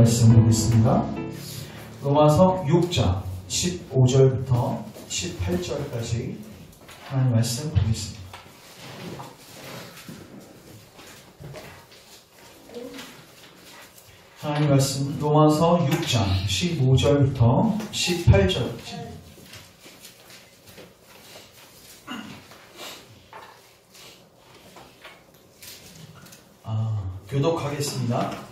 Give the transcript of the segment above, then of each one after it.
말씀 보겠습니다. 로마서 6장 15절부터 18절까지 하나님 말씀 보겠습니다. 하나님 말씀 로마서 6장 15절부터 18절까지. 교독하겠습니다.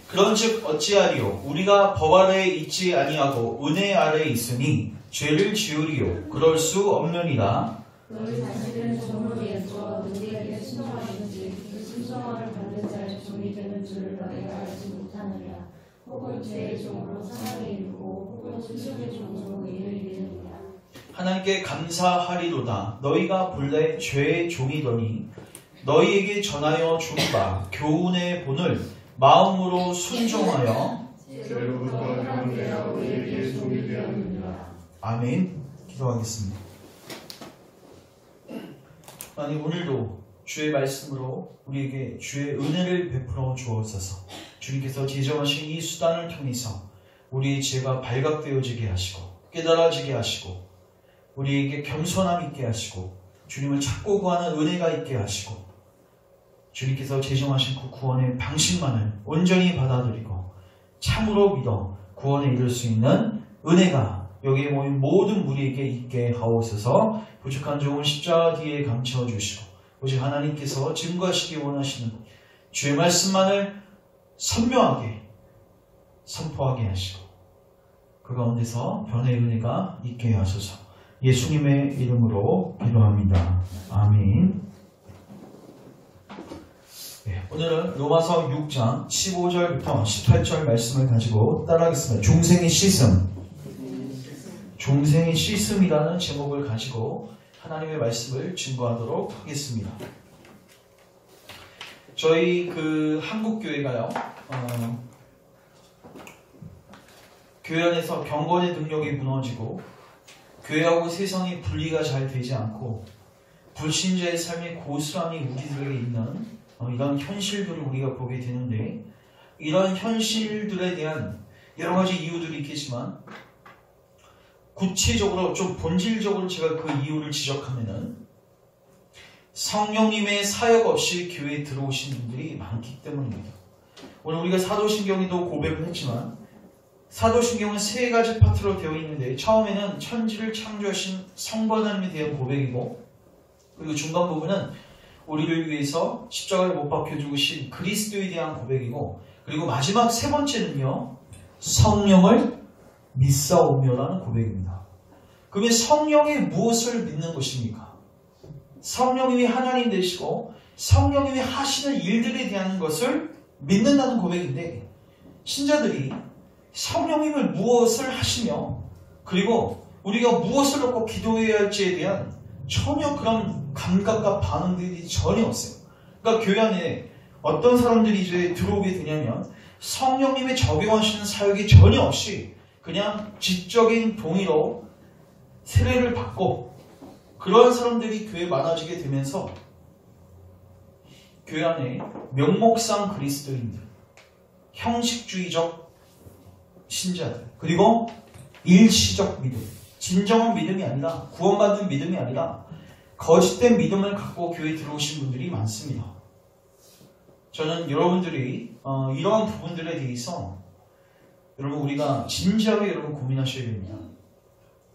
그런즉 어찌하리요? 우리가 법 아래에 있지 아니하고 은혜 아래에 있으니 죄를 지으리요? 그럴 수 없느니라. 너희 자신은 종으로 예수와 누구에게 순종하는지 그 순종함을 받는 자의 종이 되는 줄을 너희가 알지 못하느냐. 혹은 죄의 종으로 사랑에 이르고 혹은 순종의 종으로 의를 이르느냐. 하나님께 감사하리로다. 너희가 본래 죄의 종이더니 너희에게 전하여 준 바 교훈의 본을 마음으로 순종하여 죄로부터 해방되어 우리에게 종이 되었느니라. 아멘. 기도하겠습니다. 하나님, 오늘도 주의 말씀으로 우리에게 주의 은혜를 베풀어 주옵소서. 주님께서 제정하신 이 수단을 통해서 우리의 죄가 발각되어지게 하시고 깨달아지게 하시고 우리에게 겸손함 있게 하시고 주님을 찾고 구하는 은혜가 있게 하시고 주님께서 제정하신 그 구원의 방식만을 온전히 받아들이고 참으로 믿어 구원에 이를 수 있는 은혜가 여기에 모인 모든 무리에게 있게 하옵소서. 부족한 종은 십자가 뒤에 감춰 주시고 오직 하나님께서 증거하시기 원하시는 주의 말씀만을 선명하게 선포하게 하시고 그 가운데서 변의 은혜가 있게 하소서. 예수님의 이름으로 기도합니다. 아멘. 오늘은 로마서 6장 15절부터 18절 말씀을 가지고 따라하겠습니다. 중생의 시슴. 중생의 시슴이라는 제목을 가지고 하나님의 말씀을 증거하도록 하겠습니다. 저희 한국교회가요, 교회 안에서 경건의 능력이 무너지고 교회하고 세상이 분리가 잘 되지 않고 불신자의 삶의 고스란히 우리들에게 있는 이런 현실들을 우리가 보게 되는데, 이런 현실들에 대한 여러 가지 이유들이 있겠지만 구체적으로 좀 본질적으로 제가 그 이유를 지적하면은 성령님의 사역 없이 교회에 들어오신 분들이 많기 때문입니다. 오늘 우리가 사도신경에도 고백을 했지만 사도신경은 세 가지 파트로 되어 있는데, 처음에는 천지를 창조하신 성부 하나님에 대한 고백이고, 그리고 중간 부분은 우리를 위해서 십자가를 못 박혀 죽으신 그리스도에 대한 고백이고, 그리고 마지막 세 번째는요, 성령을 믿사오며라는 고백입니다. 그러면 성령이 무엇을 믿는 것입니까? 성령님이 하나님 되시고 성령님이 하시는 일들에 대한 것을 믿는다는 고백인데, 신자들이 성령님을 무엇을 하시며 그리고 우리가 무엇을 놓고 기도해야 할지에 대한 전혀 그런 감각과 반응들이 전혀 없어요. 그러니까 교회 안에 어떤 사람들이 이제 들어오게 되냐면 성령님의 적용하시는 사역이 전혀 없이 그냥 지적인 동의로 세례를 받고, 그런 사람들이 교회에 많아지게 되면서 교회 안에 명목상 그리스도인들, 형식주의적 신자들, 그리고 일시적 믿음, 진정한 믿음이 아니라, 구원받는 믿음이 아니라 거짓된 믿음을 갖고 교회에 들어오신 분들이 많습니다. 저는 여러분들이 이러한 부분들에 대해서 여러분 우리가 진지하게 여러분 고민하셔야 됩니다.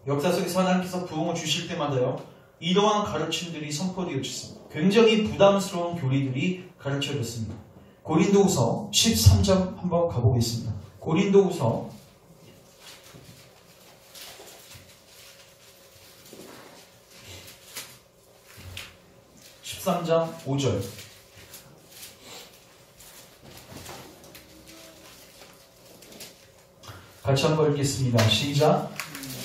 역사 속에서 하나님께서 부흥을 주실 때마다요, 이러한 가르침들이 선포되어졌습니다. 굉장히 부담스러운 교리들이 가르쳐졌습니다. 고린도후서 13장 한번 가보겠습니다. 고린도후서 13장 5절. 같이 한번 읽겠습니다. 시작.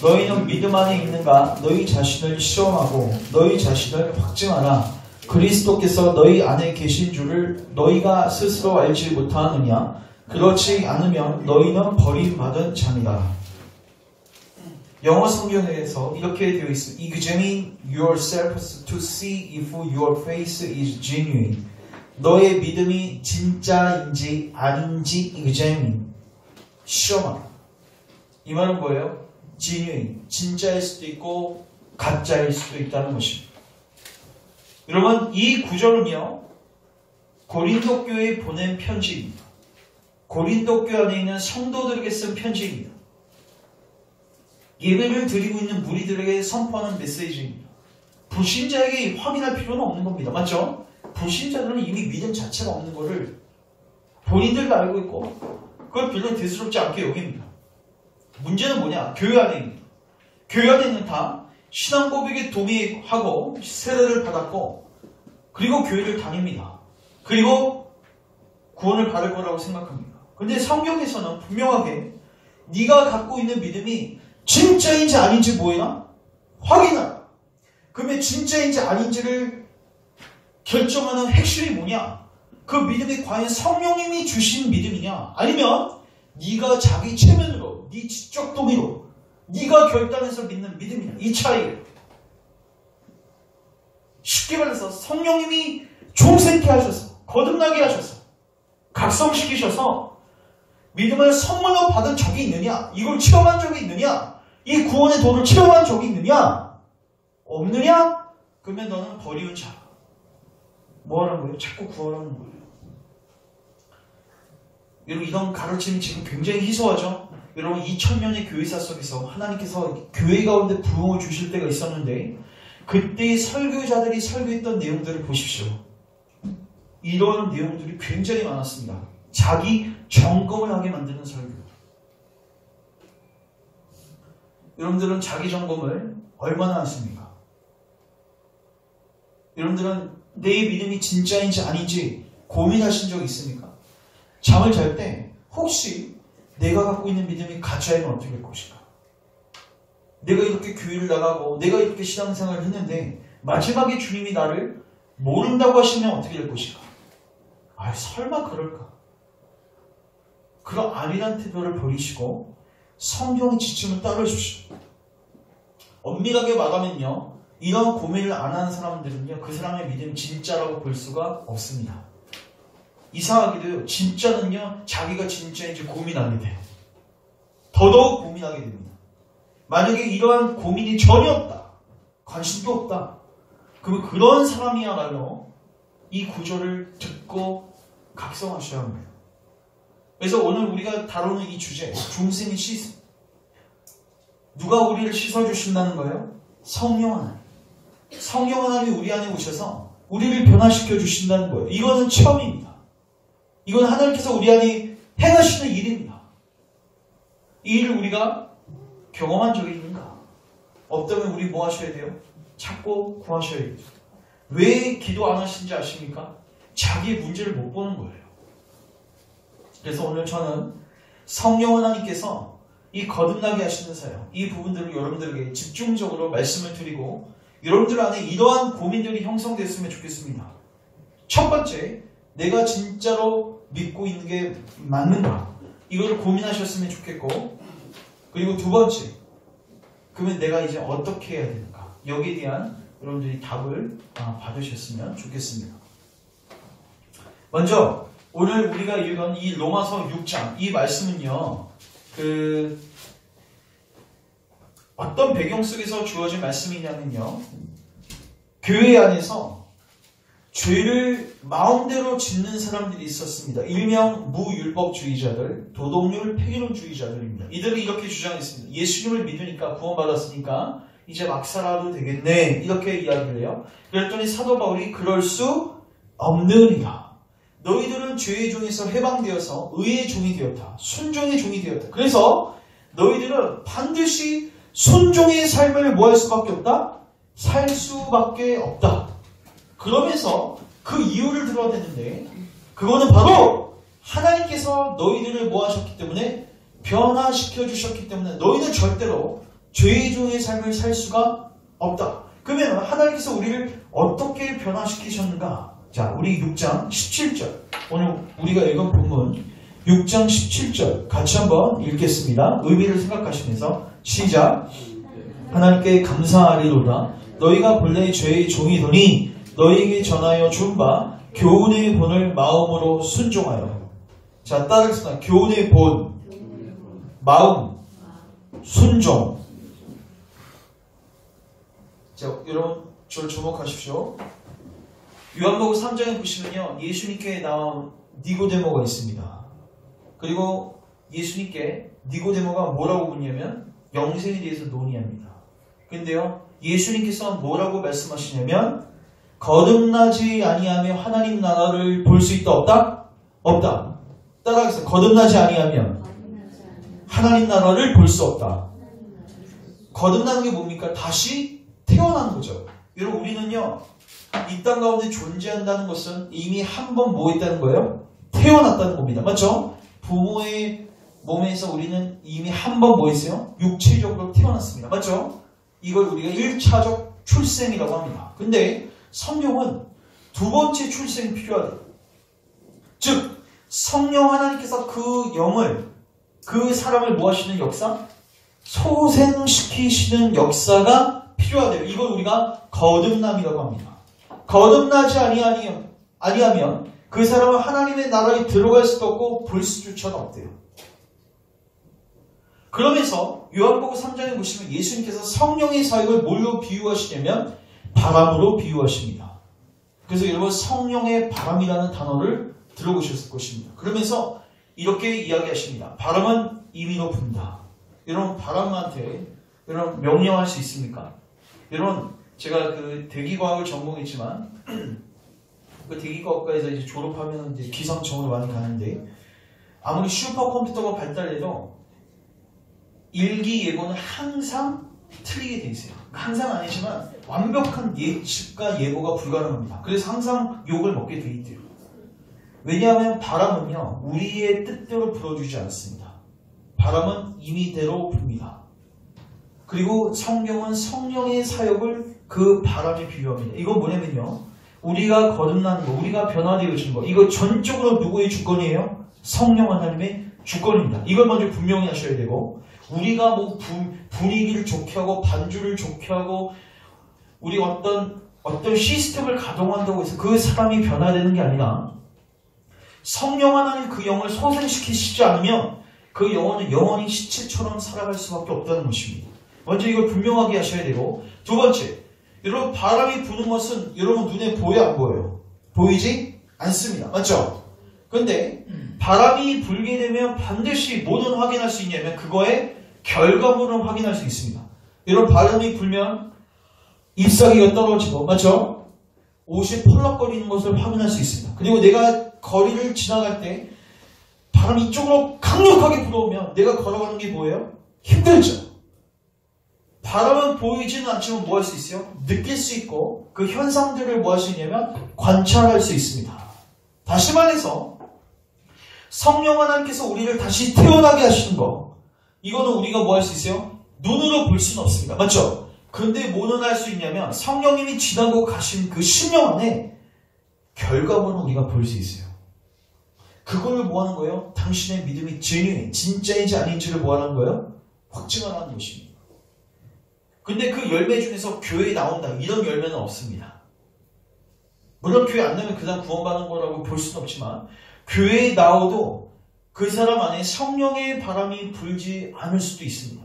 너희는 믿음 안에 있는가? 너희 자신을 시험하고 너희 자신을 확증하라. 그리스도께서 너희 안에 계신 줄을 너희가 스스로 알지 못하느냐? 그렇지 않으면 너희는 버림받은 자니라. 영어 성경에서 이렇게 되어 있습니다. Examine yourselves to see if your faith is genuine. 너의 믿음이 진짜인지 아닌지 examine, 시험하라. 이 말은 뭐예요? genuine, 진짜일 수도 있고 가짜일 수도 있다는 것입니다. 여러분, 이 구절은요, 고린도 교회에 보낸 편지입니다. 고린도 교회 안에 있는 성도들에게 쓴 편지입니다. 예배를 드리고 있는 무리들에게 선포하는 메시지입니다. 불신자에게 확인할 필요는 없는 겁니다. 맞죠? 불신자들은 이미 믿음 자체가 없는 것을 본인들도 알고 있고 그걸 별로 대수롭지 않게 여깁니다. 문제는 뭐냐? 교회 안에 있는 교회 안에 있는 다 신앙 고백에 동의하고 세례를 받았고 그리고 교회를 다닙니다. 그리고 구원을 받을 거라고 생각합니다. 근데 성경에서는 분명하게 네가 갖고 있는 믿음이 진짜인지 아닌지 뭐해라? 확인하라. 그러면 진짜인지 아닌지를 결정하는 핵심이 뭐냐? 그 믿음이 과연 성령님이 주신 믿음이냐? 아니면 네가 자기 체면으로, 네 지적 동의로 네가 결단해서 믿는 믿음이냐? 이 차이예요. 쉽게 말해서 성령님이 총생케 하셔서 거듭나게 하셔서 각성시키셔서 믿음을 선물로 받은 적이 있느냐? 이걸 체험한 적이 있느냐? 이 구원의 도를 체험한 적이 있느냐? 없느냐? 그러면 너는 버리운 자. 뭐 하는 거예요? 자꾸 구원하는 거예요. 여러분, 이런 가르침이 지금 굉장히 희소하죠? 여러분, 2000년의 교회사 속에서 하나님께서 교회 가운데 부흥을 주실 때가 있었는데 그때의 설교자들이 설교했던 내용들을 보십시오. 이런 내용들이 굉장히 많았습니다. 자기 점검을 하게 만드는 설교. 여러분들은 자기 점검을 얼마나 하십니까? 여러분들은 내 믿음이 진짜인지 아닌지 고민하신 적 있습니까? 잠을 잘 때 혹시 내가 갖고 있는 믿음이 가짜이면 어떻게 될 것인가? 내가 이렇게 교회를 나가고 내가 이렇게 신앙생활을 했는데 마지막에 주님이 나를 모른다고 하시면 어떻게 될 것인가? 아, 설마 그럴까? 그런 안일한 태도를 버리시고 성경의 지침을 따르십시오. 엄밀하게 말하면요, 이런 고민을 안 하는 사람들은요, 그 사람의 믿음이 진짜라고 볼 수가 없습니다. 이상하게도요, 진짜는요, 자기가 진짜인지 고민하게 돼요. 더더욱 고민하게 됩니다. 만약에 이러한 고민이 전혀 없다, 관심도 없다, 그러면 그런 사람이야말로 이 구절을 듣고 각성하셔야 합니다. 그래서 오늘 우리가 다루는 이 주제, 중생의 씻음. 누가 우리를 씻어주신다는 거예요? 성령 하나님. 성령 하나님이 우리 안에 오셔서 우리를 변화시켜 주신다는 거예요. 이거는 처음입니다. 이건 하나님께서 우리 안에 행하시는 일입니다. 이 일을 우리가 경험한 적이 있는가? 없다면 우리 뭐 하셔야 돼요? 찾고 구하셔야 돼요. 왜 기도 안 하시는지 아십니까? 자기의 문제를 못 보는 거예요. 그래서 오늘 저는 성령 하나님께서 이 거듭나게 하시는 사역, 이 부분들을 여러분들에게 집중적으로 말씀을 드리고 여러분들 안에 이러한 고민들이 형성됐으면 좋겠습니다. 첫 번째, 내가 진짜로 믿고 있는 게 맞는가? 이걸 고민하셨으면 좋겠고, 그리고 두 번째, 그러면 내가 이제 어떻게 해야 되는가? 여기에 대한 여러분들이 답을 받으셨으면 좋겠습니다. 먼저 오늘 우리가 읽은 이 로마서 6장, 이 말씀은요, 어떤 배경 속에서 주어진 말씀이냐면요, 교회 안에서 죄를 마음대로 짓는 사람들이 있었습니다. 일명 무율법주의자들, 도덕률 폐기론주의자들입니다. 이들은 이렇게 주장했습니다. 예수님을 믿으니까 구원받았으니까 이제 막 살아도 되겠네, 이렇게 이야기를 해요. 그랬더니 사도 바울이 그럴 수 없느니라. 너희들은 죄의 종에서 해방되어서 의의 종이 되었다. 순종의 종이 되었다. 그래서 너희들은 반드시 순종의 삶을 뭐 할 수밖에 없다? 살 수밖에 없다. 그러면서 그 이유를 들어야 되는데, 그거는 바로 하나님께서 너희들을 뭐 하셨기 때문에, 변화시켜 주셨기 때문에 너희는 절대로 죄의 종의 삶을 살 수가 없다. 그러면 하나님께서 우리를 어떻게 변화시키셨는가? 자, 우리 6장 17절, 오늘 우리가 읽은 본문 6장 17절 같이 한번 읽겠습니다. 의미를 생각하시면서 시작. 하나님께 감사하리로다. 너희가 본래 죄의 종이더니 너희에게 전하여 준 바 교훈의 본을 마음으로 순종하여. 자, 따라하겠습니다. 교훈의 본, 마음, 순종. 자, 여러분 저를 주목하십시오. 요한복음 3장에 보시면요, 예수님께 나온 니고데모가 있습니다. 그리고 예수님께 니고데모가 뭐라고 묻냐면 영생에 대해서 논의합니다. 근데요, 예수님께서 뭐라고 말씀하시냐면 거듭나지 아니하며 하나님 나라를 볼 수 있다 없다? 없다. 따라하겠습니다. 거듭나지 아니하면 하나님 나라를 볼 수 없다. 거듭나는 게 뭡니까? 다시 태어나는 거죠. 여러분, 우리는요, 이 땅 가운데 존재한다는 것은 이미 한 번 뭐 했다는 거예요? 태어났다는 겁니다. 맞죠? 부모의 몸에서 우리는 이미 한 번 뭐 했어요? 육체적으로 태어났습니다. 맞죠? 이걸 우리가 1차적 출생이라고 합니다. 근데 성령은 두 번째 출생이 필요하대요. 즉, 성령 하나님께서 그 영을, 그 사람을 뭐 하시는 역사? 소생시키시는 역사가 필요하대요. 이걸 우리가 거듭남이라고 합니다. 거듭나지 아니하면 그 사람은 하나님의 나라에 들어갈 수도 없고 볼 수조차도 없대요. 그러면서 요한복음 3장에 보시면 예수님께서 성령의 사역을 뭘로 비유하시냐면 바람으로 비유하십니다. 그래서 여러분, 성령의 바람이라는 단어를 들어보셨을 것입니다. 그러면서 이렇게 이야기하십니다. 바람은 임의로 분다. 여러분, 바람한테 여러분 명령할 수 있습니까? 여러분, 제가 그 대기과학을 전공했지만 그 대기과학과에서 이제 졸업하면 이제 기상청으로 많이 가는데, 아무리 슈퍼컴퓨터가 발달해도 일기예보는 항상 틀리게 돼 있어요. 항상 아니지만 완벽한 예측과 예보가 불가능합니다. 그래서 항상 욕을 먹게 돼 있대요. 왜냐하면 바람은요, 우리의 뜻대로 불어주지 않습니다. 바람은 임의대로 붑니다. 그리고 성경은 성령의 사역을 그 바람에 비유합니다. 이건 뭐냐면요, 우리가 거듭나는 거, 우리가 변화되어진 거, 이거 전적으로 누구의 주권이에요? 성령 하나님의 주권입니다. 이걸 먼저 분명히 하셔야 되고, 우리가 뭐 분위기를 좋게 하고 반주를 좋게 하고 우리 어떤 시스템을 가동한다고 해서 그 사람이 변화되는 게 아니라, 성령 하나님 그 영을 소생시키시지 않으면 그 영혼은 영원히 시체처럼 살아갈 수밖에 없다는 것입니다. 먼저 이걸 분명하게 하셔야 되고, 두 번째, 여러분, 바람이 부는 것은 여러분 눈에 보여 안 보여요? 보이지 않습니다. 맞죠? 근데 바람이 불게 되면 반드시 뭐는 확인할 수 있냐면 그거의 결과물을 확인할 수 있습니다. 여러분, 바람이 불면 잎사귀가 떨어지고, 맞죠? 옷이 펄럭거리는 것을 확인할 수 있습니다. 그리고 내가 거리를 지나갈 때 바람이 이쪽으로 강력하게 불어오면 내가 걸어가는 게 뭐예요? 힘들죠. 바람은 보이지는 않지만 뭐 할 수 있어요? 느낄 수 있고, 그 현상들을 뭐 할 수 있냐면 관찰할 수 있습니다. 다시 말해서 성령 하나님께서 우리를 다시 태어나게 하시는 거, 이거는 우리가 뭐 할 수 있어요? 눈으로 볼 수는 없습니다. 맞죠? 근데 뭐는 할 수 있냐면 성령님이 지나고 가신 그 심령 안에 결과물은 우리가 볼 수 있어요. 그걸 뭐 하는 거예요? 당신의 믿음이 진짜인지 아닌지를 뭐 하는 거예요? 확증하라는 것입니다. 근데 그 열매 중에서 교회에 나온다, 이런 열매는 없습니다. 물론 교회 안 나면 그냥 구원받는 거라고 볼 수는 없지만, 교회에 나오도 그 사람 안에 성령의 바람이 불지 않을 수도 있습니다.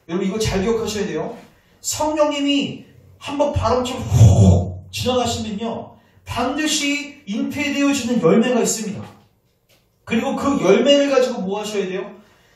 여러분, 이거 잘 기억하셔야 돼요. 성령님이 한번 바람처럼 훅 지나가시면요, 반드시 잉태되어지는 열매가 있습니다. 그리고 그 열매를 가지고 뭐 하셔야 돼요?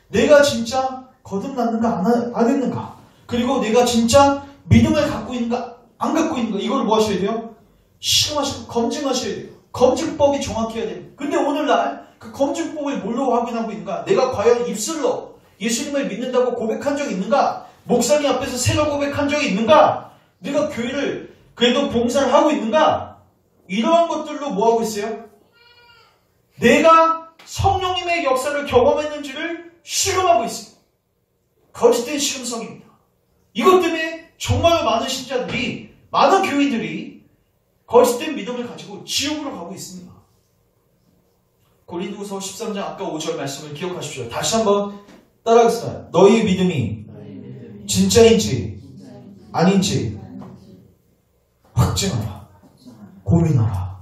내가 진짜 거듭났는가 안 했는가, 그리고 내가 진짜 믿음을 갖고 있는가 안 갖고 있는가, 이걸 뭐 하셔야 돼요? 실험하시고 검증하셔야 돼요. 검증법이 정확해야 돼요. 근데 오늘날 그 검증법을 뭘로 확인하고 있는가? 내가 과연 입술로 예수님을 믿는다고 고백한 적이 있는가? 목사님 앞에서 새로 고백한 적이 있는가? 내가 교회를 그래도 봉사를 하고 있는가? 이러한 것들로 뭐 하고 있어요? 내가 성령님의 역사를 경험했는지를 실험하고 있어요. 거짓된 실험성입니다. 이것 때문에 정말 많은 신자들이, 많은 교인들이 거짓된 믿음을 가지고 지옥으로 가고 있습니다. 고린도후서 13장 아까 5절 말씀을 기억하십시오. 다시 한번 따라하겠습니다. 너희의 믿음이 진짜인지 아닌지 확증하라. 고민하라.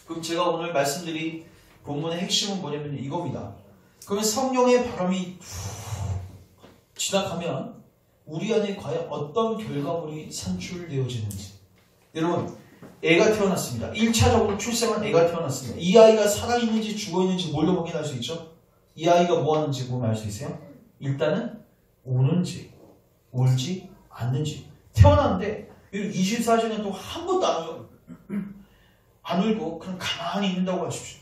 그럼 제가 오늘 말씀드린 본문의 핵심은 뭐냐면 이겁니다. 그러면 성령의 바람이 지나가면 우리 안에 과연 어떤 결과물이 산출되어지는지. 여러분, 애가 태어났습니다. 1차적으로 출생한 애가 태어났습니다. 이 아이가 살아있는지 죽어있는지 뭘로 확인할 수 있죠? 이 아이가 뭐 하는지 보면 알 수 있어요? 일단은 우는지 울지 않는지. 태어났는데 24시간 동안 한 번도 안 울고 그냥 가만히 있는다고 하십시오.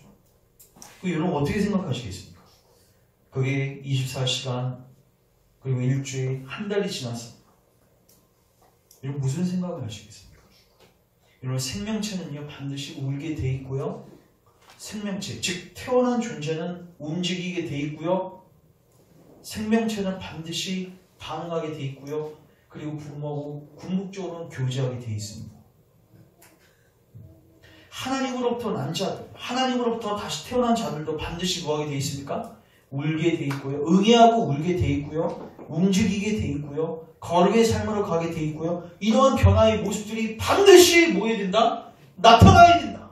여러분 어떻게 생각하시겠습니까? 그게 24시간 그리고 일주일, 한 달이 지났습니다. 여러분 무슨 생각을 하시겠습니까? 여러분 생명체는요 반드시 울게 돼 있고요. 생명체, 즉 태어난 존재는 움직이게 돼 있고요. 생명체는 반드시 반응하게 돼 있고요. 그리고 부모하고 궁극적으로는 교제하게 돼 있습니다. 하나님으로부터 난 자들, 하나님으로부터 다시 태어난 자들도 반드시 뭐하게 돼 있습니까? 울게 돼 있고요. 응애하고 울게 돼 있고요. 움직이게 돼 있고요. 거룩의 삶으로 가게 돼 있고요. 이러한 변화의 모습들이 반드시 뭐 해야 된다? 나타나야 된다.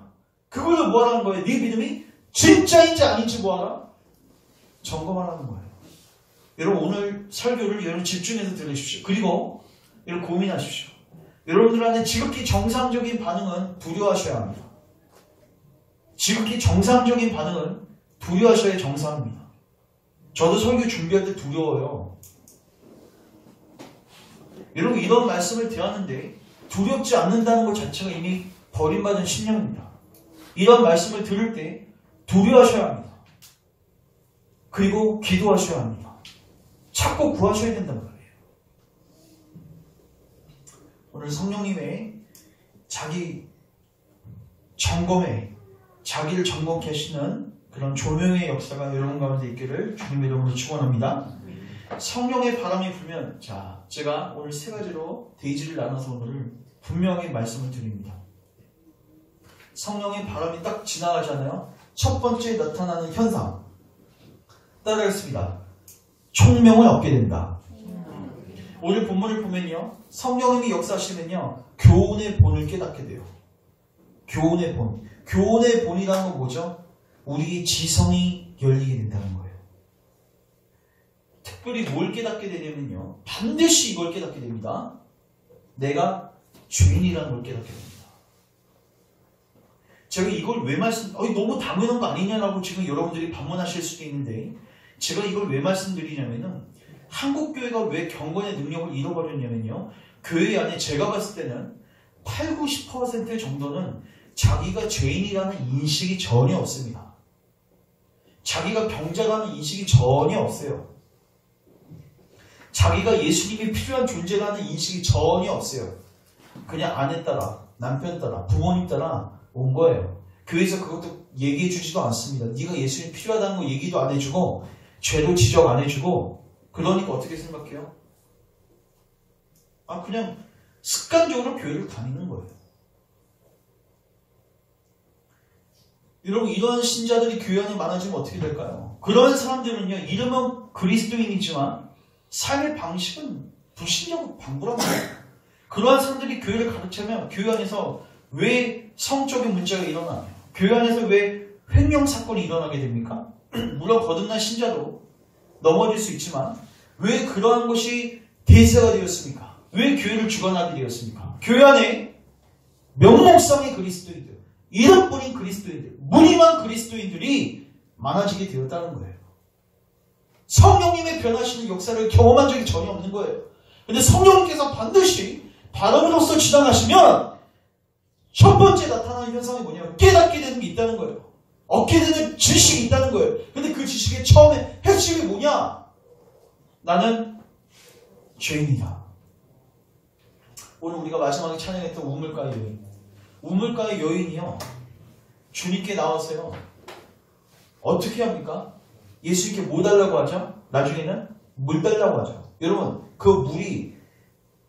그걸로 뭐하라는 거예요? 네 믿음이 진짜인지 아닌지 뭐하라? 점검하라는 거예요. 여러분 오늘 설교를 여러분 집중해서 들으십시오. 그리고 여러분 고민하십시오. 여러분들 안에 지극히 정상적인 반응은 두려워하셔야 합니다. 지극히 정상적인 반응은 두려워하셔야 정상입니다. 저도 설교 준비할 때 두려워요. 여러분 이런 말씀을 드렸는데 두렵지 않는다는 것 자체가 이미 버림받은 신념입니다. 이런 말씀을 들을 때 두려워하셔야 합니다. 그리고 기도하셔야 합니다. 찾고 구하셔야 된단 말이에요. 오늘 성령님의 자기 점검에 자기를 점검케 하시는 그런 조명의 역사가 여러분 가운데 있기를 주님의 이름으로 축원합니다. 성령의 바람이 불면 자 제가 오늘 세 가지로 데이지를 나눠서 오늘 분명히 말씀을 드립니다. 성령의 바람이 딱 지나가잖아요. 첫 번째 나타나는 현상 따라하겠습니다. 총명을 얻게 된다. 오늘 본문을 보면요. 성령님이 역사하시면요. 교훈의 본을 깨닫게 돼요. 교훈의 본. 교훈의 본이라는 건 뭐죠? 우리의 지성이 열리게 된다는 거예요. 특별히 뭘 깨닫게 되냐면요. 반드시 이걸 깨닫게 됩니다. 내가 죄인이라는 걸 깨닫게 됩니다. 제가 이걸 왜 너무 당연한 거 아니냐라고 지금 여러분들이 반문하실 수도 있는데 제가 이걸 왜 말씀드리냐면은 한국교회가 왜 경건의 능력을 잃어버렸냐면요. 교회 안에 제가 봤을 때는 8, 90% 정도는 자기가 죄인이라는 인식이 전혀 없습니다. 자기가 병자라는 인식이 전혀 없어요. 자기가 예수님이 필요한 존재라는 인식이 전혀 없어요. 그냥 아내 따라, 남편 따라, 부모님 따라 온 거예요. 교회에서 그것도 얘기해 주지도 않습니다. 네가 예수님 필요하다는 거 얘기도 안 해주고 죄도 지적 안 해주고 그러니까 어떻게 생각해요? 그냥 습관적으로 교회를 다니는 거예요. 여러분 이런 신자들이 교회 안에 많아지면 어떻게 될까요? 그런 사람들은요. 이름은 그리스도인이지만 삶의 방식은 불신자고 방불한 거예요. 그러한 사람들이 교회를 가르치면 교회 안에서 왜 성적인 문제가 일어나요? 교회 안에서 왜 횡령 사건이 일어나게 됩니까? 물론 거듭난 신자도 넘어질 수 있지만 왜 그러한 것이 대세가 되었습니까? 왜 교회를 주관하게 되었습니까? 교회 안에 명목상의 그리스도인들, 이름뿐인 그리스도인들, 무림한 그리스도인들이 많아지게 되었다는 거예요. 성령님의 변하시는 역사를 경험한 적이 전혀 없는 거예요. 근데 성령님께서 반드시 바람으로서 지나가시면 첫 번째 나타나는 현상이 뭐냐면 깨닫게 되는 게 있다는 거예요. 얻게 되는 지식이 있다는 거예요. 근데 그 지식의 처음에 핵심이 뭐냐? 나는 죄인이다. 오늘 우리가 마지막에 찬양했던 우물가의 여인. 우물가의 여인이요. 주님께 나와서요. 어떻게 합니까? 예수님께 뭐 달라고 하죠? 나중에는 물 달라고 하죠. 여러분 그 물이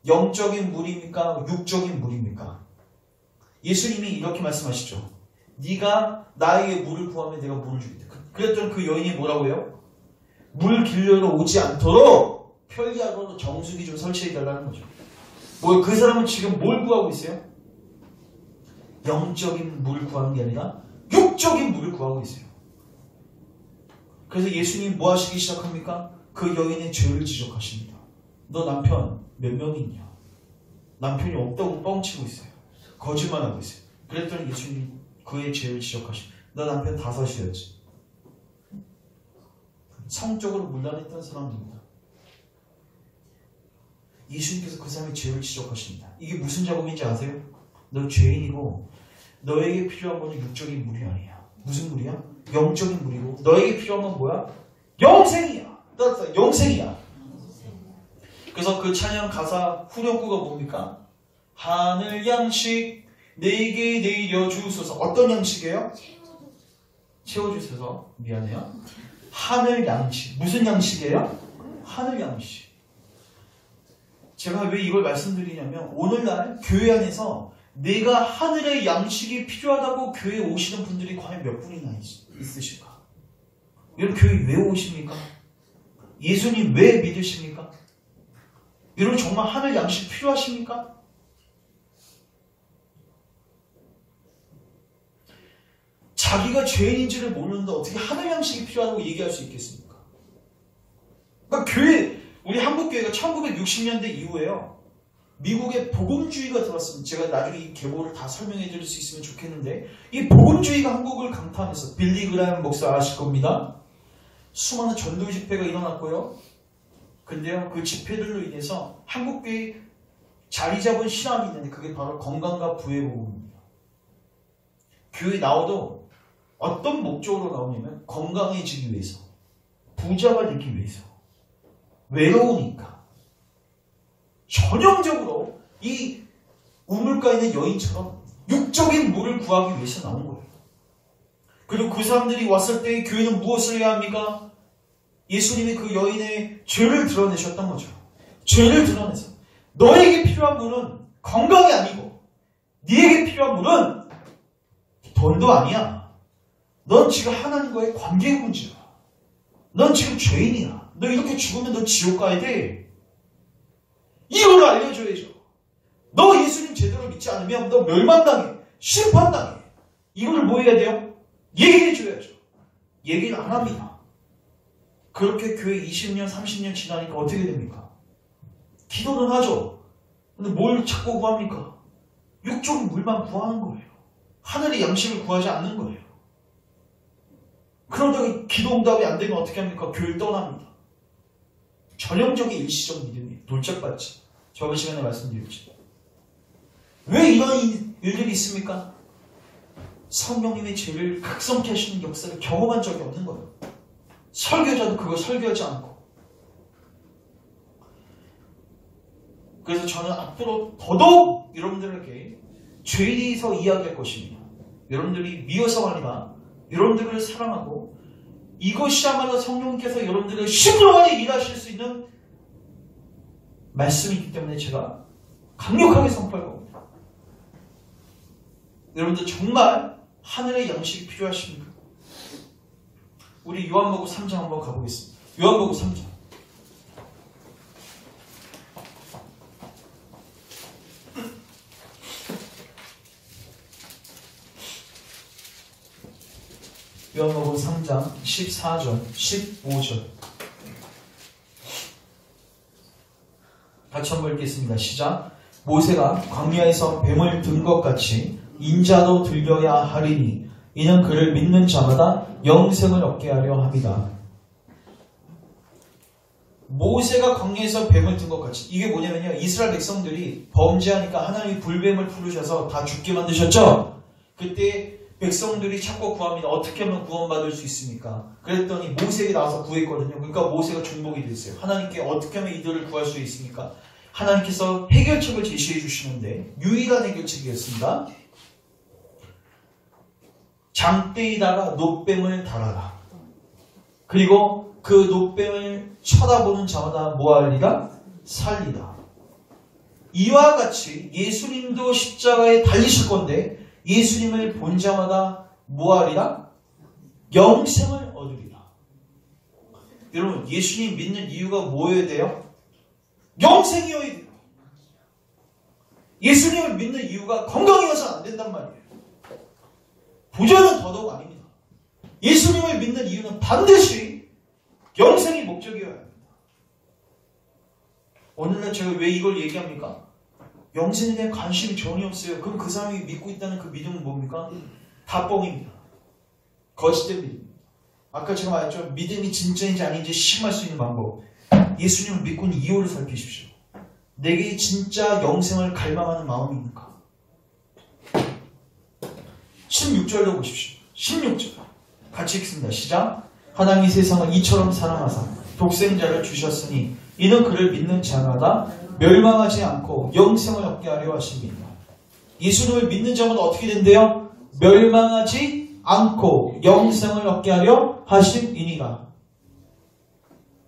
영적인 물입니까? 육적인 물입니까? 예수님이 이렇게 말씀하시죠. 네가 나에게 물을 구하면 내가 물을 주겠다. 그랬더니 그 여인이 뭐라고 해요? 물 길러러 오지 않도록 편리하고 정수기 좀 설치해달라는 거죠. 그 사람은 지금 뭘 구하고 있어요? 영적인 물을 구하는 게 아니라 육적인 물을 구하고 있어요. 그래서 예수님 뭐 하시기 시작합니까? 그 여인의 죄를 지적하십니다. 너 남편 몇 명이 있냐? 남편이 없다고 뻥치고 있어요. 거짓말하고 있어요. 그랬더니 예수님 그의 죄를 지적하십니다. 너 남편 5이었지. 성적으로 문란했던 사람들입니다. 예수님께서 그 사람의 죄를 지적하십니다. 이게 무슨 작업인지 아세요? 너 죄인이고 너에게 필요한 것은 육적인 물이 아니야. 무슨 물이야? 영적인 물이고 너에게 필요한 건 뭐야? 영생이야. 따라서 영생이야. 그래서 그 찬양 가사 후렴구가 뭡니까? 하늘 양식 내게 내려주소서. 어떤 양식이에요? 채워주소서. 미안해요. 하늘 양식. 무슨 양식이에요? 하늘 양식. 제가 왜 이걸 말씀드리냐면 오늘날 교회 안에서 내가 하늘의 양식이 필요하다고 교회에 오시는 분들이 과연 몇 분이나 있으실까? 여러분 교회 왜 오십니까? 예수님 왜 믿으십니까? 여러분 정말 하늘 양식 필요하십니까? 자기가 죄인인지를 모르는데 어떻게 하늘 양식이 필요하다고 얘기할 수 있겠습니까? 그러니까 교회, 우리 한국교회가 1960년대 이후에요. 미국의 복음주의가 들어왔습니다. 제가 나중에 이 계보를 다 설명해 드릴 수 있으면 좋겠는데 이 복음주의가 한국을 강타하면서 빌리 그라햄 목사 아실 겁니다. 수많은 전도 집회가 일어났고요. 근데요, 그 집회들로 인해서 한국교회에 자리 잡은 신앙이 있는데 그게 바로 건강과 부의 복음입니다. 교회 나와도 어떤 목적으로 나오냐면 건강해지기 위해서, 부자가 되기 위해서, 외로우니까 전형적으로 이 우물가에 있는 여인처럼 육적인 물을 구하기 위해서 나온 거예요. 그리고 그 사람들이 왔을 때 교회는 무엇을 해야 합니까? 예수님이 그 여인의 죄를 드러내셨던 거죠. 죄를 드러내서 너에게 필요한 물은 건강이 아니고 네에게 필요한 물은 돈도 아니야. 넌 지금 하나님과의 관계의 문제야. 넌 지금 죄인이야. 너 이렇게 죽으면 너 지옥 가야 돼. 이걸 알려줘야죠. 너 예수님 제대로 믿지 않으면 너 멸망당해. 심판당해. 이걸 뭐 해야 돼요? 얘기해줘야죠. 얘기를 안 합니다. 그렇게 교회 20년, 30년 지나니까 어떻게 됩니까? 기도는 하죠. 근데 뭘 찾고 구합니까? 육적인 물만 구하는 거예요. 하늘의 양식을 구하지 않는 거예요. 그러다가 기도 응답이 안 되면 어떻게 합니까? 교회를 떠납니다. 전형적인 일시적 믿음이에요. 돌짝받지. 저번 시간에 말씀드렸죠. 왜 이런 일들이 있습니까? 성령님의 죄를 각성케 하시는 역사를 경험한 적이 없는 거예요. 설교자도 그걸 설교하지 않고. 그래서 저는 앞으로 더더욱 여러분들에게 죄에 대해서 이야기할 것입니다. 여러분들이 미워서가 아니라 여러분들을 사랑하고 이것이야말로 성령님께서 여러분들의 심령 안에 일하실 수 있는 말씀이기 때문에 제가 강력하게 선포할 겁니다. 여러분들 정말 하늘의 양식이 필요하십니까? 우리 요한복음 3장 한번 가보겠습니다. 요한복음 3장. 요한복음 3장 14절, 15절. 같이 한번 읽겠습니다. 시작. 모세가 광야에서 뱀을 든 것 같이 인자도 들려야 하리니 이는 그를 믿는 자마다 영생을 얻게 하려 합니다. 모세가 광야에서 뱀을 든 것 같이. 이게 뭐냐면요, 이스라엘 백성들이 범죄하니까 하나님이 불뱀을 부르셔서 다 죽게 만드셨죠. 그때 백성들이 찾고 구합니다. 어떻게 하면 구원받을 수 있습니까? 그랬더니 모세에게 나와서 구했거든요. 그러니까 모세가 중복이 됐어요. 하나님께 어떻게 하면 이들을 구할 수 있습니까? 하나님께서 해결책을 제시해 주시는데 유일한 해결책이었습니다. 장대에다가 놋뱀을 달아라. 그리고 그 놋뱀을 쳐다보는 자마다 뭐하리라? 살리라. 이와 같이 예수님도 십자가에 달리실 건데 예수님을 본 자마다 뭐하리라? 영생을 얻으리라. 여러분, 예수님 믿는 이유가 뭐여야 돼요? 영생이어야 돼요. 예수님을 믿는 이유가 건강이어서는 안 된단 말이에요. 부자는 더더욱 아닙니다. 예수님을 믿는 이유는 반드시 영생이 목적이어야 합니다. 오늘날 제가 왜 이걸 얘기합니까? 영생에 대한 관심이 전혀 없어요. 그럼 그 사람이 믿고 있다는 그 믿음은 뭡니까? 다 뻥입니다. 거짓된 믿음입니다. 아까 제가 말했죠. 믿음이 진짜인지 아닌지 심할 수 있는 방법. 예수님을 믿고 있는 이유를 살피십시오. 내게 진짜 영생을 갈망하는 마음이 있는가? 16절로 보십시오. 16절 같이 읽습니다. 시작. 하나님이 세상을 이처럼 사랑하사 독생자를 주셨으니 이는 그를 믿는 자마다 멸망하지 않고 영생을 얻게 하려 하십니다. 예수님을 믿는 자마다 어떻게 된대요? 멸망하지 않고 영생을 얻게 하려 하심이니라.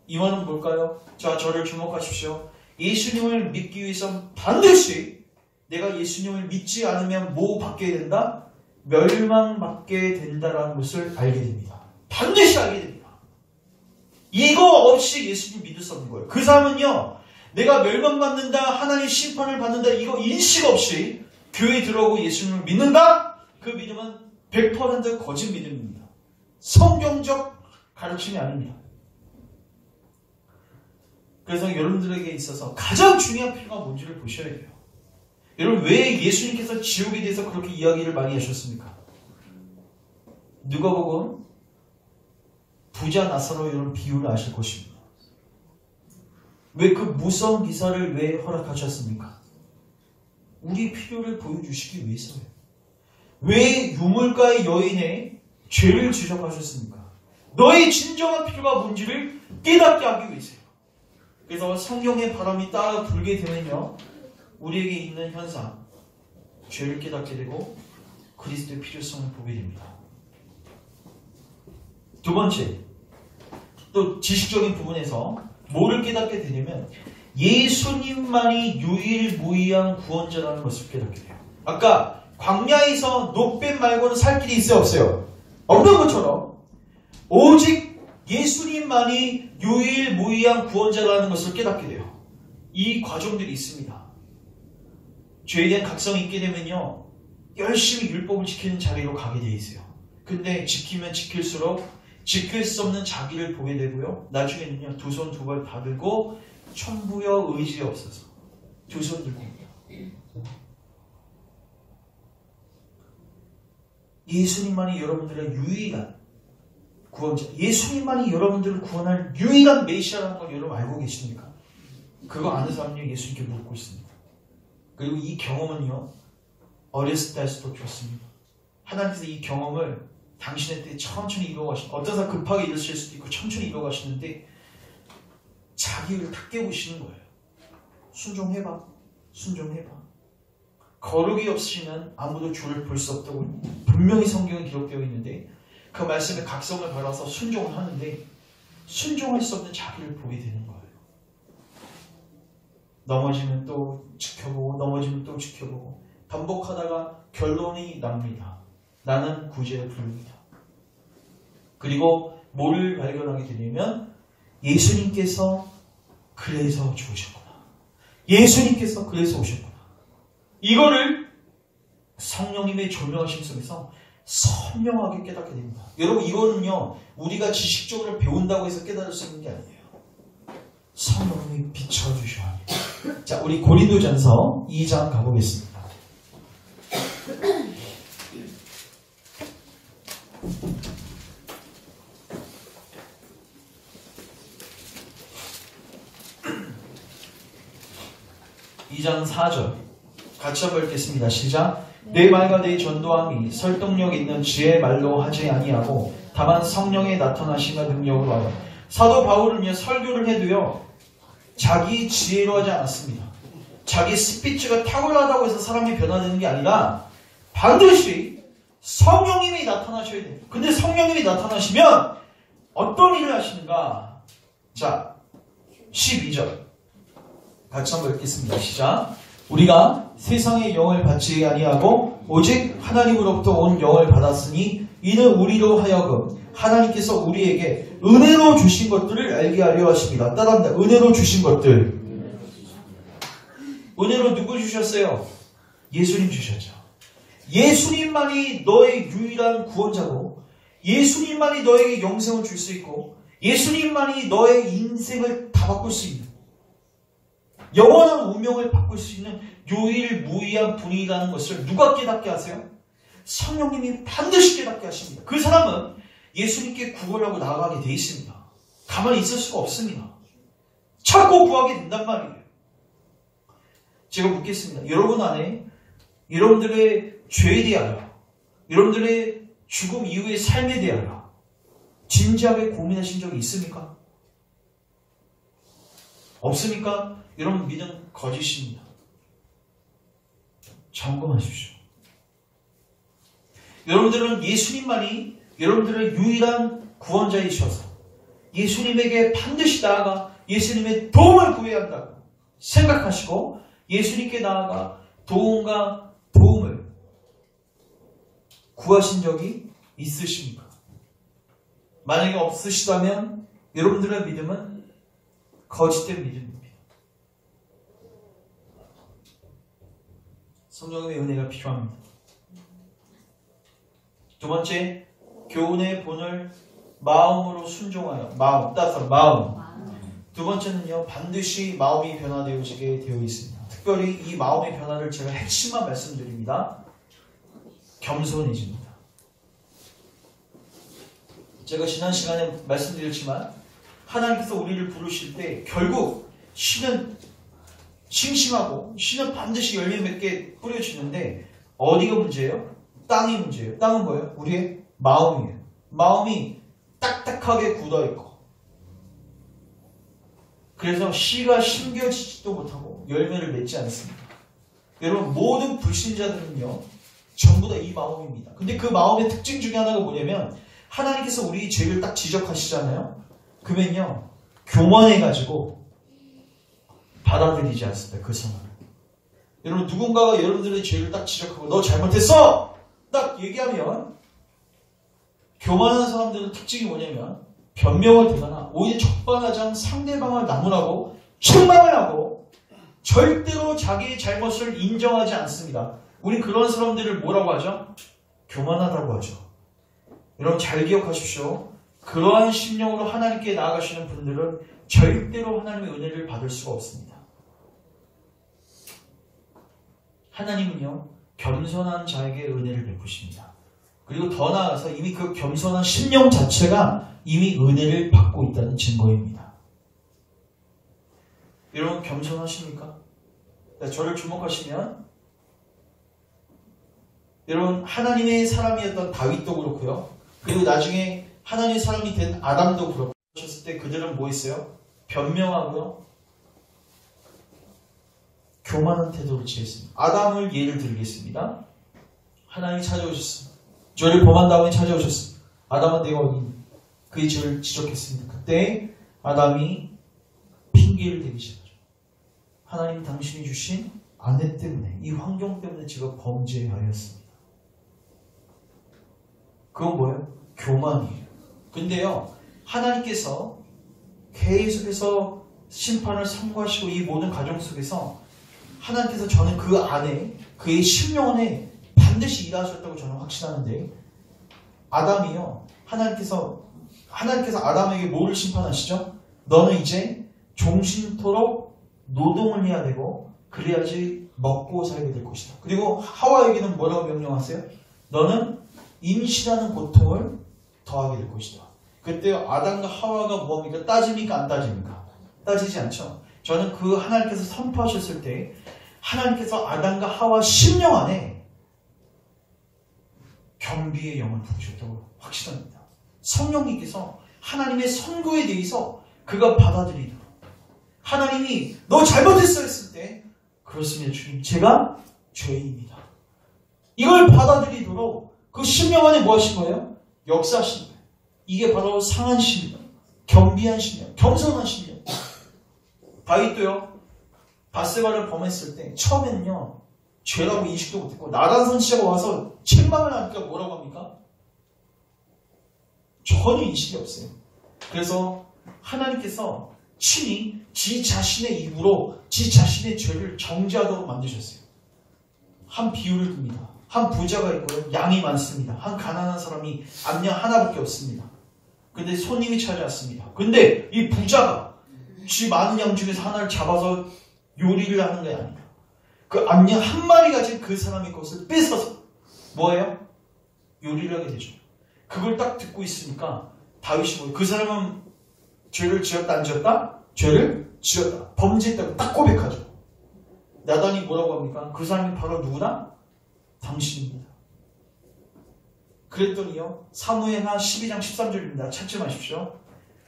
이 말은 뭘까요? 자, 저를 주목하십시오. 예수님을 믿기 위해서 반드시 내가 예수님을 믿지 않으면 뭐 받게 된다? 멸망받게 된다라는 것을 알게 됩니다. 반드시 알게 됩니다. 이거 없이 예수님 믿을 수 없는 거예요. 그 사람은요, 내가 멸망받는다, 하나님 심판을 받는다, 이거 인식 없이 교회에 들어오고 예수님을 믿는다? 그 믿음은 100% 거짓 믿음입니다. 성경적 가르침이 아닙니다. 그래서 여러분들에게 있어서 가장 중요한 필요가 뭔지를 보셔야 돼요. 여러분, 왜 예수님께서 지옥에 대해서 그렇게 이야기를 많이 하셨습니까? 누가복음 부자 나사로 이런 비유를 아실 것입니다. 왜 그 무서운 기사를 왜 허락하셨습니까? 우리 필요를 보여주시기 위해서예요. 왜 유물가의 여인의 죄를 지적하셨습니까? 너의 진정한 필요가 뭔지를 깨닫게 하기 위해서예요. 그래서 성경의 바람이 따라 불게 되면요, 우리에게 있는 현상, 죄를 깨닫게 되고 그리스도의 필요성을 보게 됩니다. 두 번째, 또 지식적인 부분에서 뭐를 깨닫게 되냐면 예수님만이 유일무이한 구원자라는 것을 깨닫게 돼요. 아까 광야에서 노뱀 말고는 살 길이 있어요, 없어요? 없는 것처럼 오직 예수님만이 유일무이한 구원자라는 것을 깨닫게 돼요. 이 과정들이 있습니다. 죄에 대한 각성이 있게 되면요, 열심히 율법을 지키는 자리로 가게 돼 있어요. 근데 지키면 지킬수록 지킬 수 없는 자기를 보게 되고요, 나중에는요, 두 손 두 발 다 들고 천부여 의지 없어서 두 손 들고 예수님만이 여러분들의 유일한 구원자, 예수님만이 여러분들을 구원할 유일한 메시아라는 걸 여러분 알고 계십니까? 그거 아는 사람이 예수님께 묻고 있습니다. 그리고 이 경험은요, 어렸을 때 할수록 좋습니다. 하나님께서 이 경험을 당신의 때 천천히 이루어가시는, 어떤 사람 급하게 이루실 수도 있고 천천히 이루어가시는데 자기를 탁 깨우시는 거예요. 순종해봐, 순종해봐. 거룩이 없이는 아무도 주를 볼 수 없다고 분명히 성경에 기록되어 있는데, 그 말씀에 각성을 받아서 순종을 하는데 순종할 수 없는 자기를 보게 되는 거예요. 넘어지면 또 지켜보고 넘어지면 또 지켜보고 반복하다가 결론이 납니다. 나는 구제의 불입니다. 그리고 뭐를 발견하게 되냐면 예수님께서 그래서 죽으셨구나. 예수님께서 그래서 오셨구나. 이거를 성령님의 조명하심 속에서 선명하게 깨닫게 됩니다. 여러분, 이거는요, 우리가 지식적으로 배운다고 해서 깨달을 수 있는 게 아니에요. 성령님이 비춰주셔야 합니다. 자, 우리 고린도전서 2장 가보겠습니다. (2장 4절) 같이 한번 읽겠습니다. 시작. 내 말과 내 전도함이 설득력 있는 지혜의 말로 하지 아니하고 다만 성령의 나타나심과 능력으로 하여. 사도 바울은요, 설교를 해도요, 자기 지혜로 하지 않았습니다. 자기 스피치가 탁월하다고 해서 사람이 변화되는 게 아니라 반드시 성령님이 나타나셔야 돼요. 근데 성령님이 나타나시면 어떤 일을 하시는가? 자, 12절 같이 한번 읽겠습니다. 시작. 우리가 세상의 영을 받지 아니하고 오직 하나님으로부터 온 영을 받았으니 이는 우리로 하여금 하나님께서 우리에게 은혜로 주신 것들을 알게 하려 하십니다. 따라합니다. 은혜로 주신 것들. 은혜로 누구 주셨어요? 예수님 주셨죠. 예수님만이 너의 유일한 구원자고 예수님만이 너에게 영생을 줄 수 있고 예수님만이 너의 인생을 다 바꿀 수 있는 영원한 운명을 바꿀 수 있는 유일무이한 분이라는 것을 누가 깨닫게 하세요? 성령님이 반드시 깨닫게 하십니다. 그 사람은 예수님께 구걸하고 나아가게 돼 있습니다. 가만히 있을 수가 없습니다. 찾고 구하게 된단 말이에요. 제가 묻겠습니다. 여러분 안에 여러분들의 죄에 대하여 여러분들의 죽음 이후의 삶에 대하여 진지하게 고민하신 적이 있습니까? 없습니까? 여러분 믿음 거짓입니다. 점검하십시오. 여러분들은 예수님만이 여러분들의 유일한 구원자이셔서 예수님에게 반드시 나아가 예수님의 도움을 구해야 한다고 생각하시고 예수님께 나아가 도움과 도움을 구하신 적이 있으십니까? 만약에 없으시다면 여러분들의 믿음은 거짓된 믿음입니다. 성령의 은혜가 필요합니다. 두 번째, 교훈의 본을 마음으로 순종하여 따라서 마음. 두 번째는요, 반드시 마음이 변화되어지게 되어 있습니다. 특별히 이 마음의 변화를 제가 핵심만 말씀드립니다. 겸손해집니다. 제가 지난 시간에 말씀드렸지만 하나님께서 우리를 부르실 때 결국 씨는 싱싱하고 씨는 반드시 열매 맺게 뿌려지는데 어디가 문제예요? 땅이 문제예요. 땅은 뭐예요? 우리의 마음이에요. 마음이 딱딱하게 굳어있고 그래서 씨가 심겨지지도 못하고 열매를 맺지 않습니다. 여러분 모든 불신자들은요 전부 다 이 마음입니다. 근데 그 마음의 특징 중에 하나가 뭐냐면 하나님께서 우리 죄를 딱 지적하시잖아요. 그러면요 교만해가지고 받아들이지 않습니다. 그 선언을. 여러분 누군가가 여러분들의 죄를 딱 지적하고 너 잘못했어! 딱 얘기하면 교만한 사람들은 특징이 뭐냐면 변명을 대거나 오히려 적반하장 상대방을 나무라고 책망을 하고 절대로 자기의 잘못을 인정하지 않습니다. 우리 그런 사람들을 뭐라고 하죠? 교만하다고 하죠. 여러분 잘 기억하십시오. 그러한 심령으로 하나님께 나아가시는 분들은 절대로 하나님의 은혜를 받을 수가 없습니다. 하나님은요 겸손한 자에게 은혜를 베푸십니다. 그리고 더 나아가서 이미 그 겸손한 심령 자체가 이미 은혜를 받고 있다는 증거입니다. 여러분 겸손하십니까? 저를 주목하시면 여러분 하나님의 사람이었던 다윗도 그렇고요. 그리고 나중에 하나님의 사람이 된 아담도 그렇고 하셨을 때 그들은 뭐 했어요? 변명하고요. 교만한 태도를 취했습니다. 아담을 예를 들겠습니다. 하나님이 찾아오셨습니다. 죄를 범한 다음에 찾아오셨습니다. 아담은 내가 어디 있니? 그의 죄를 지적했습니다. 그때 아담이 핑계를 대기 시작하죠. 하나님 당신이 주신 아내 때문에 이 환경 때문에 제가 범죄하였습니다. 그건 뭐예요? 교만이에요. 근데요 하나님께서 계속해서 심판을 선고하시고 이 모든 과정 속에서 하나님께서 저는 그 안에 그의 심령 안에 반드시 일하셨다고 저는 확신하는데 아담이요 하나님께서 아담에게 뭐를 심판하시죠? 너는 이제 종신토록 노동을 해야 되고 그래야지 먹고 살게 될 것이다. 그리고 하와에게는 뭐라고 명령하세요? 너는 임신하는 고통을 더하게 될 것이다. 그때 아담과 하와가 뭐합니까? 따집니까? 안 따집니까? 따지지 않죠. 저는 그 하나님께서 선포하셨을 때 하나님께서 아담과 하와 심령 안에 겸비의 영을 부으셨다고 확신합니다. 성령님께서 하나님의 선고에 대해서 그가 받아들이도록 하나님이 너 잘못했어 했을 때 그렇습니다 주님 제가 죄인입니다. 이걸 받아들이도록 그 심령 안에 뭐 하신 거예요? 역사하신 거예요. 이게 바로 상한 심령, 겸비한 심령, 겸손한 심령. 다윗도요 밧세바를 범했을 때 처음에는요 죄라고 인식도 못했고 나단 선지자가 와서 책망을 하니까 뭐라고 합니까? 전혀 인식이 없어요. 그래서 하나님께서 친히 지 자신의 입으로 지 자신의 죄를 정죄하도록 만드셨어요. 한 비유를 듭니다. 한 부자가 있고요. 양이 많습니다. 한 가난한 사람이 암양 하나밖에 없습니다. 근데 손님이 찾아왔습니다. 근데 이 부자가 쥐 많은 양 중에서 하나를 잡아서 요리를 하는 게 아니라 그 암양 한 마리 가진 그 사람의 것을 뺏어서 뭐예요? 요리를 하게 되죠. 그걸 딱 듣고 있으니까 다윗이 뭐예요? 그 사람은 죄를 지었다 안 지었다? 죄를 지었다. 범죄했다고 딱 고백하죠. 나단이 뭐라고 합니까? 그 사람이 바로 누구다? 당신입니다. 그랬더니요. 사무엘하 12장 13절입니다. 찾지 마십시오.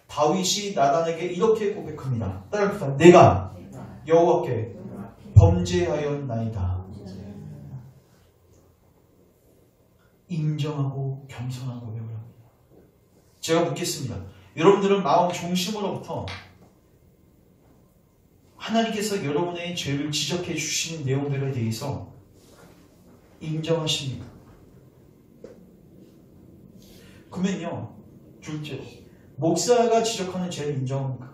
다윗이 나단에게 이렇게 고백합니다. 따라합시다. 내가 여호와께 범죄하였나이다. 인정하고 겸손한 고백을 합니다. 제가 묻겠습니다. 여러분들은 마음 중심으로부터 하나님께서 여러분의 죄를 지적해 주시는 내용들에 대해서 인정하십니까? 그러면요, 둘째, 목사가 지적하는 죄를 인정합니까?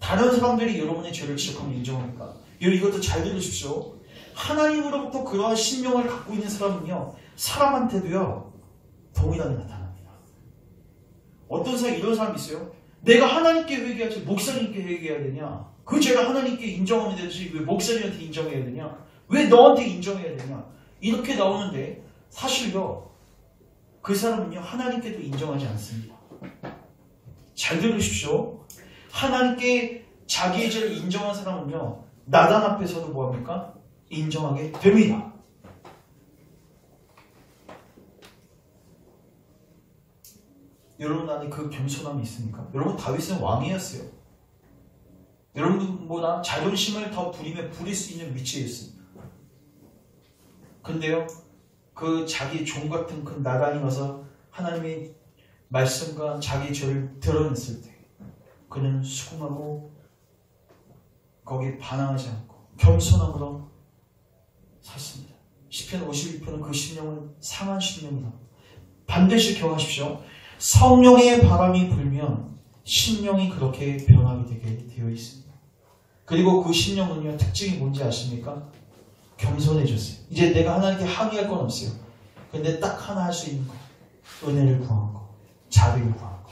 다른 사람들이 여러분의 죄를 지적하면 인정합니까? 이것도 잘 들으십시오. 하나님으로부터 그러한 신명을 갖고 있는 사람은요, 사람한테도요, 동일하게 나타납니다. 어떤 사람, 이런 사람이 있어요. 내가 하나님께 회개하지 목사님께 회개해야 되냐? 그 죄를 하나님께 인정하면 되지 왜 목사님한테 인정해야 되냐? 왜 너한테 인정해야 되냐? 이렇게 나오는데 사실요, 그 사람은요, 하나님께도 인정하지 않습니다. 잘 들으십시오. 하나님께 자기의 죄를 인정한 사람은요, 나단 앞에서도 뭐합니까? 인정하게 됩니다. 여러분 안에 그 겸손함이 있습니까? 여러분 다윗은 왕이었어요. 여러분보다 자존심을 더 부릴 수 있는 위치에 있습니다. 근데요, 그 자기 종 같은 그 나단이 와서 하나님의 말씀과 자기 죄를 드러냈을 때 그는 수긍하고 거기에 반항하지 않고 겸손함으로 샀습니다. 시편 52편은 그 심령은 상한 심령이다. 반드시 기억하십시오. 성령의 바람이 불면 심령이 그렇게 변하게 되게 되어 있습니다. 그리고 그 심령은요, 특징이 뭔지 아십니까? 겸손해졌어요. 이제 내가 하나님께 항의할 건 없어요. 근데 딱 하나 할 수 있는 거, 은혜를 구하는 거, 자비를 구하는 거.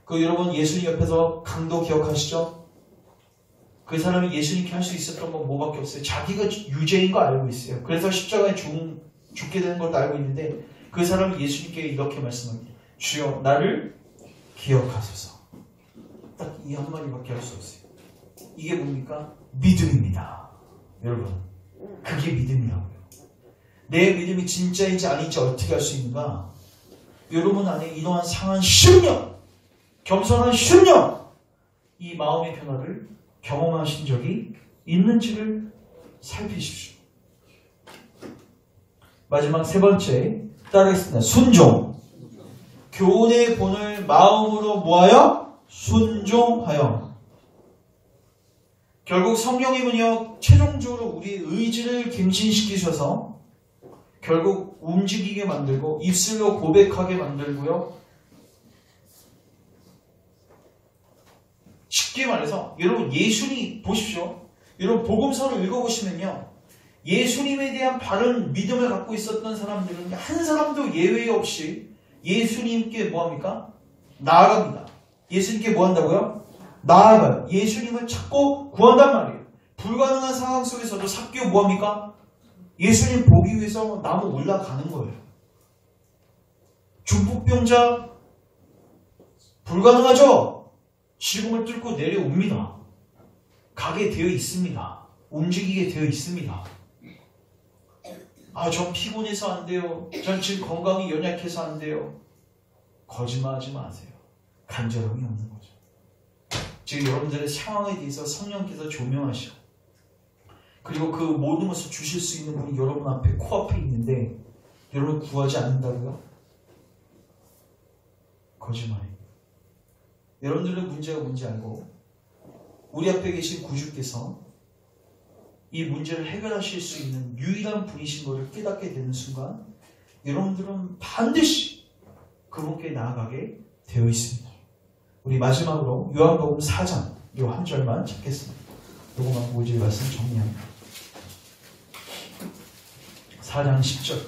그 여러분 예수님 옆에서 강도 기억하시죠? 그 사람이 예수님께 할 수 있었던 건 뭐밖에 없어요. 자기가 유죄인 거 알고 있어요. 그래서 십자가에 죽게 되는 것도 알고 있는데 그 사람이 예수님께 이렇게 말씀합니다. 주여 나를 기억하소서. 딱 이 한마디밖에 할 수 없어요. 이게 뭡니까? 믿음입니다. 여러분, 그게 믿음이라고요. 내 믿음이 진짜인지 아닌지 어떻게 알 수 있는가? 여러분 안에 이러한 상한 심령, 겸손한 심령, 이 마음의 변화를 경험하신 적이 있는지를 살피십시오. 마지막 세 번째, 따르겠습니다. 순종. 교훈의 본을 마음으로 모하여 순종하여. 결국 성령님은요, 최종적으로 우리의 의지를 갱신시키셔서 결국 움직이게 만들고 입술로 고백하게 만들고요. 쉽게 말해서 여러분 예수님 보십시오. 여러분 복음서를 읽어보시면요, 예수님에 대한 바른 믿음을 갖고 있었던 사람들은 한 사람도 예외 없이 예수님께 뭐합니까? 나아갑니다. 예수님께 뭐한다고요? 나아가요. 예수님을 찾고 구한단 말이에요. 불가능한 상황 속에서도 삭개오 뭐합니까? 예수님 보기 위해서 나무 올라가는 거예요. 중풍병자 불가능하죠? 지붕을 뚫고 내려옵니다. 가게 되어 있습니다. 움직이게 되어 있습니다. 아, 전 피곤해서 안 돼요. 전 지금 건강이 연약해서 안 돼요. 거짓말하지 마세요. 간절함이 없는 거죠. 지금 여러분들의 상황에 대해서 성령께서 조명하시고 그리고 그 모든 것을 주실 수 있는 분이 여러분 앞에 코앞에 있는데 여러분 구하지 않는다고요? 거짓말이에요. 여러분들의 문제가 뭔지 알고 우리 앞에 계신 구주께서 이 문제를 해결하실 수 있는 유일한 분이신 것을 깨닫게 되는 순간 여러분들은 반드시 그분께 나아가게 되어 있습니다. 우리 마지막으로 요한복음 4장 요 한 절만 찾겠습니다. 요거만 5절 말씀 정리합니다. 4장 10절.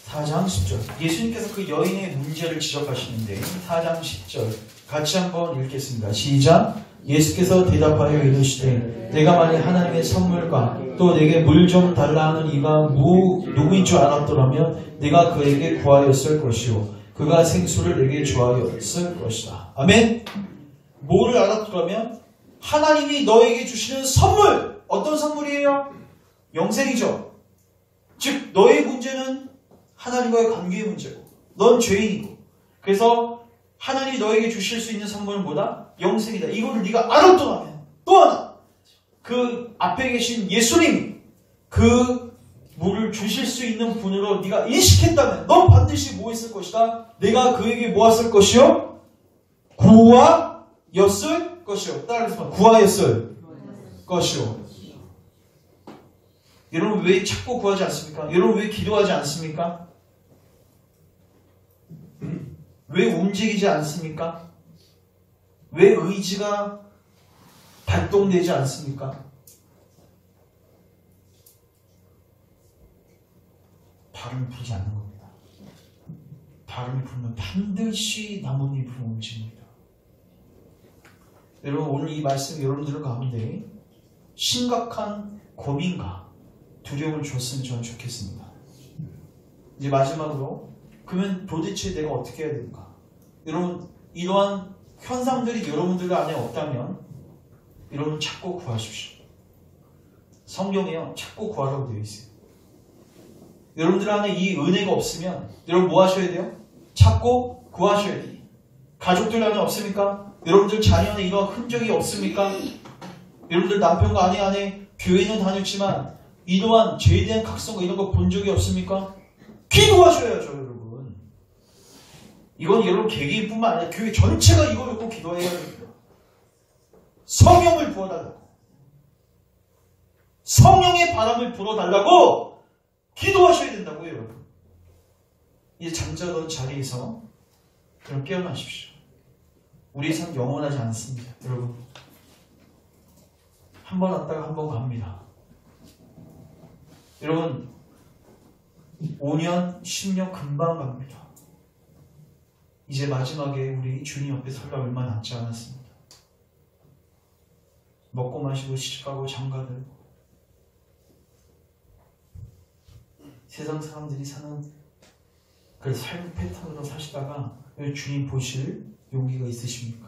4장 10절. 예수님께서 그 여인의 문제를 지적하시는데 4장 10절 같이 한번 읽겠습니다. 시작. 예수께서 대답하여 이르시되 내가 만일 하나님의 선물과 또 내게 물 좀 달라 하는 이가 누구인 줄 알았더라면 내가 그에게 구하였을 것이요 그가 생수를 내게 주하였을 것이다. 아멘. 뭐를 알았더라면 하나님이 너에게 주시는 선물. 어떤 선물이에요? 영생이죠. 즉 너의 문제는 하나님과의 관계의 문제고 넌 죄인이고 그래서 하나님이 너에게 주실 수 있는 선물은 뭐다? 영생이다. 이거를 네가 알았더라면 또 하나 그 앞에 계신 예수님이 그 물을 주실 수 있는 분으로 네가 인식했다면 넌 반드시 뭐 했을 것이다? 내가 그에게 뭐 했을 것이요? 구하였을 것이요. 따라서 구하였을 것이요. 여러분 왜 찾고 구하지 않습니까? 여러분 왜 기도하지 않습니까? 왜 움직이지 않습니까? 왜 의지가 발동되지 않습니까? 바람이 불지 않는 겁니다. 바람이 불면 반드시 나뭇잎은 움직입니다. 여러분 오늘 이 말씀 여러분들 가운데 심각한 고민과 두려움을 줬으면 저는 좋겠습니다. 이제 마지막으로 그러면 도대체 내가 어떻게 해야 되는가? 여러분 이러한 현상들이 여러분들 안에 없다면 여러분 찾고 구하십시오. 성경에요 찾고 구하라고 되어 있어요. 여러분들 안에 이 은혜가 없으면 여러분 뭐 하셔야 돼요? 찾고 구하셔야 돼요. 가족들 안에 없습니까? 여러분들 자녀 안에 이러한 흔적이 없습니까? 여러분들 남편과 아내 안에 교회는 다녔지만 이러한 죄에 대한 각성과 이런 거 본 적이 없습니까? 기도하셔야죠 여러분. 이건 여러분 개개인뿐만 아니라 교회 전체가 이걸 놓고 기도해야 됩니다. 성령을 부어달라고 성령의 바람을 불어달라고 기도하셔야 된다고요 여러분. 이제 잠자던 자리에서 그럼 깨어나십시오. 우리의 삶 영원하지 않습니다 여러분. 한 번 왔다가 한 번 갑니다. 여러분 5년, 10년 금방 갑니다. 이제 마지막에 우리 주님 앞에 설날 얼마 남지 않았습니다. 먹고 마시고 시집가고 장가들고 세상 사람들이 사는 그 삶 패턴으로 사시다가 주님 보실 용기가 있으십니까?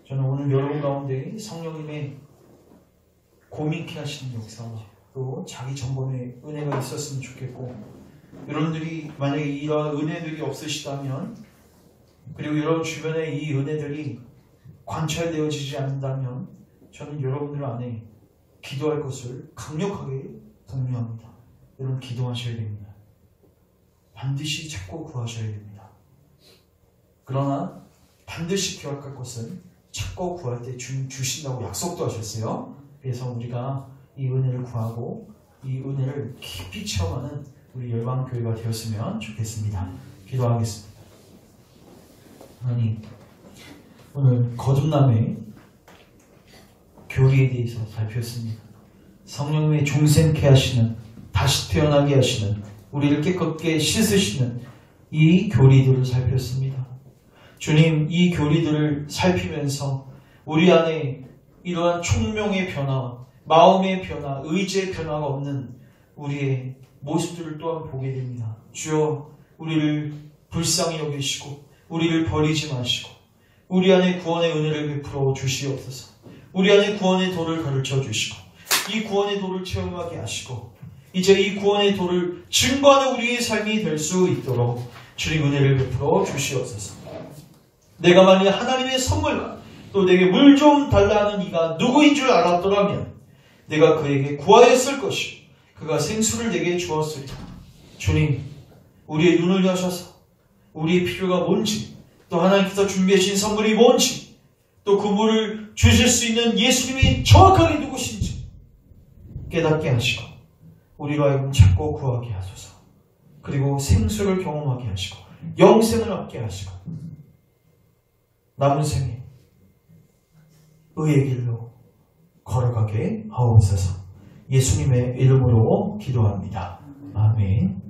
저는 오늘 여러분 가운데 성령님의 고민케 하시는 역사와 또 자기 전범의 은혜가 있었으면 좋겠고 여러분들이 만약에 이러한 은혜들이 없으시다면 그리고 여러분 주변에 이 은혜들이 관찰되어지지 않는다면 저는 여러분들 안에 기도할 것을 강력하게 독려합니다. 여러분 기도하셔야 됩니다. 반드시 찾고 구하셔야 됩니다. 그러나 반드시 기억할 것은 찾고 구할 때 주님 주신다고 약속도 하셨어요. 그래서 우리가 이 은혜를 구하고 이 은혜를 깊이 체험하는 우리 열방교회가 되었으면 좋겠습니다. 기도하겠습니다. 하나님 오늘 거듭남의 교리에 대해서 살폈습니다. 성령님의 중생케 하시는 다시 태어나게 하시는 우리를 깨끗게 씻으시는 이 교리들을 살폈습니다. 주님 이 교리들을 살피면서 우리 안에 이러한 총명의 변화와 마음의 변화, 의지의 변화가 없는 우리의 모습들을 또한 보게 됩니다. 주여 우리를 불쌍히 여기시고 우리를 버리지 마시고 우리 안에 구원의 은혜를 베풀어 주시옵소서. 우리 안에 구원의 도를 가르쳐 주시고 이 구원의 도를 체험하게 하시고 이제 이 구원의 도를 증거하는 우리의 삶이 될 수 있도록 주님 은혜를 베풀어 주시옵소서. 내가 만일 하나님의 선물과 또 내게 물 좀 달라 하는 이가 누구인 줄 알았더라면 내가 그에게 구하였을 것이요 그가 생수를 내게 주었으리라. 주님 우리의 눈을 여셔서 우리의 필요가 뭔지 또 하나님께서 준비해 주신 선물이 뭔지 또 그 물을 주실 수 있는 예수님이 정확하게 누구신지 깨닫게 하시고 우리로 하여금 찾고 구하게 하소서. 그리고 생수를 경험하게 하시고 영생을 얻게 하시고 남은 생에 의의 길로 걸어가게 하옵소서. 예수님의 이름으로 기도합니다. 아멘.